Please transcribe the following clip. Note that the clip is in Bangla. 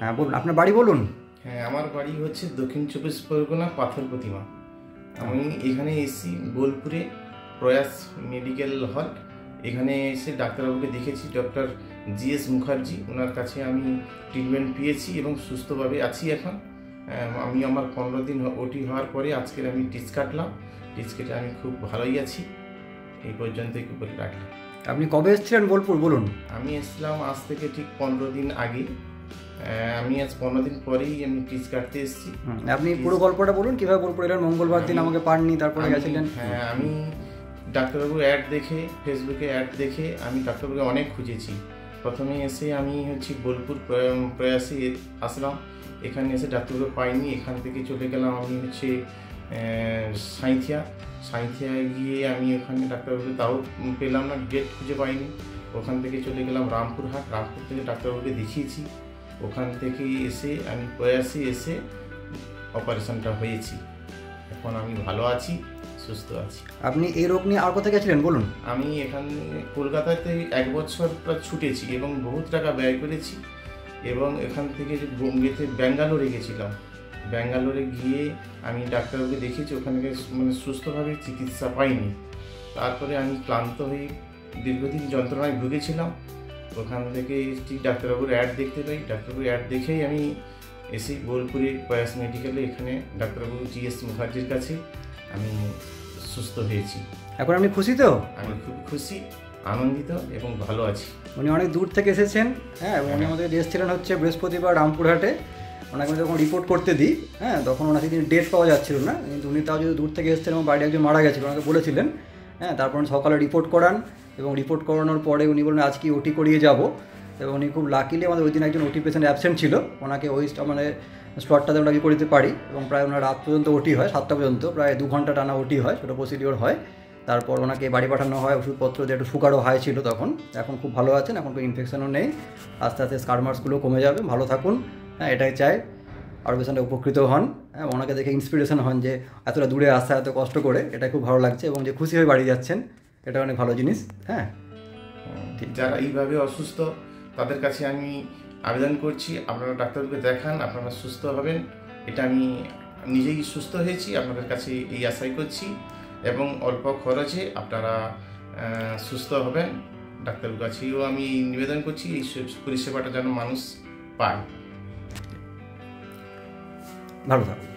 হ্যাঁ বলুন, আপনার বাড়ি বলুন। হ্যাঁ, আমার বাড়ি হচ্ছে দক্ষিণ চব্বিশ পরগনা পাথর প্রতিমা। আমি এখানে এসেছি বোলপুরে প্রয়াস মেডিকেল হল। এখানে এসে ডাক্তারবাবুকে দেখেছি, ডক্টর GS মুখার্জি। ওনার কাছে আমি ট্রিটমেন্ট পেয়েছি এবং সুস্থভাবে আছি এখন। আমি আমার 15 দিন ওটি হওয়ার পরে আজকের আমি টিচ কাটলাম। টিচ কেটে আমি খুব ভালোই আছি। এই পর্যন্তই বলে রাখলাম। আপনি কবে এসেছিলেন বোলপুর বলুন? আমি এসেছিলাম আজ থেকে ঠিক 15 দিন আগে। আমি আজ 15 দিন পরেই আমি টিচ কাটতে এসেছি। আপনি পুরো গল্পটা বলুন, কীভাবে বোলপুর এলেন? মঙ্গলবার দিন আমাকে পাননি, তারপরে গেছিলেন। হ্যাঁ, আমি ডাক্তারবাবু অ্যাড দেখে, ফেসবুকে অ্যাড দেখে আমি ডাক্তারবাবুকে অনেক খুঁজেছি। প্রথমে এসে আমি বোলপুর প্রয়াসে আসলাম। এখানে এসে ডাক্তারবাবু পাইনি। এখান থেকে চলে গেলাম আমি সাঁইথিয়া গিয়ে আমি ওখানে ডাক্তারবাবু তাও পেলাম না, ডেট খুঁজে পাইনি। ওখান থেকে চলে গেলাম রামপুরহাট। রামপুর থেকে ডাক্তারবাবুকে দেখিয়েছি। ওখান থেকে এসে আমি প্রয়াসে এসে অপারেশনটা হয়েছি। এখন আমি ভালো আছি, সুস্থ আছি। আপনি এই রোগ নিয়ে আর কোথায় গেছিলেন বলুন? আমি এখানে কলকাতাতে 1 বছর ছুটেছি এবং বহুত টাকা ব্যয় করেছি। এবং এখান থেকে ব্যাঙ্গালোরে গেছিলাম। ব্যাঙ্গালোরে গিয়ে আমি ডাক্তারবাবুকে দেখিয়েছি। ওখানে সুস্থভাবে চিকিৎসা পাইনি। তারপরে আমি ক্লান্ত হয়ে দীর্ঘদিন যন্ত্রণায় ভুগেছিলাম। ওখান থেকে ডাক্তারবাবুর অ্যাড দেখতে পাই। ডাক্তারবাবুর অ্যাড দেখেই আমি এসে বোলপুরে প্রয়াস মেডিকেলে এখানে ডাক্তারবাবু GS মুখার্জির কাছে আমি সুস্থ হয়েছি। এখন আপনি খুশি তো? আমি খুব খুশি, আনন্দিত এবং ভালো আছি। উনি অনেক দূর থেকে এসেছেন। হ্যাঁ, এবং উনি আমাদের এসেছিলেন হচ্ছে বৃহস্পতিবার রামপুরহাটে। ওনাকে আমি যখন রিপোর্ট করতে দিই, হ্যাঁ, তখন ওনাকে দিন ডেট পাওয়া যাচ্ছিল না, কিন্তু উনি তাও যদি দূর থেকে এসেছিলেন এবং বাড়িতে একজন মারা গেছিল ওনাকে বলেছিলেন। হ্যাঁ, তারপর সকালে রিপোর্ট করান এবং রিপোর্ট করানোর পরে উনি বললেন আজকে ওটি করিয়ে যাব। এবং উনি খুব লাকিলি, আমাদের ওই দিন একজন ওটি পেশেন্ট অ্যাবসেন্ট ছিল, ওনাকে ওই স্লটটাতে আমরা কি করতে পারি। এবং প্রায় ওনার রাত পর্যন্ত ওটি হয়, 7টা পর্যন্ত, প্রায় 2 ঘন্টা টানা ওটি হয়, ছোটো প্রসিডিওর হয়। তারপর ওনাকে বাড়ি পাঠানো হয়, ওষুধপত্র দিয়ে, একটু সুগারও হাই ছিল তখন। এখন খুব ভালো আছেন, এখন কোনো ইনফেকশনও নেই। আস্তে আস্তে স্কারমার্সগুলো কমে যাবে, ভালো থাকুন। হ্যাঁ, এটাই চাই। আর পেশেন্টটা উপকৃত হন। হ্যাঁ, ওনাকে দেখে ইন্সপিরেশন হন যে এতটা দূরে আসা, এত কষ্ট করে, এটা খুব ভালো লাগছে। এবং যে খুশি হয়ে বাড়ি যাচ্ছেন, এটা অনেক ভালো জিনিস। হ্যাঁ, যারা এইভাবে অসুস্থ তাদের কাছে আমি আবেদন করছি, আপনারা ডাক্তারকে দেখান, আপনারা সুস্থ হবেন। এটা আমি নিজেই সুস্থ হয়েছি, আপনাদের কাছে এই আশাই করছি। এবং অল্প খরচে আপনারা সুস্থ হবেন। ডাক্তারের কাছেও আমি নিবেদন করছি এই পরিষেবাটা যেন মানুষ পায়। ভালো থাকুন।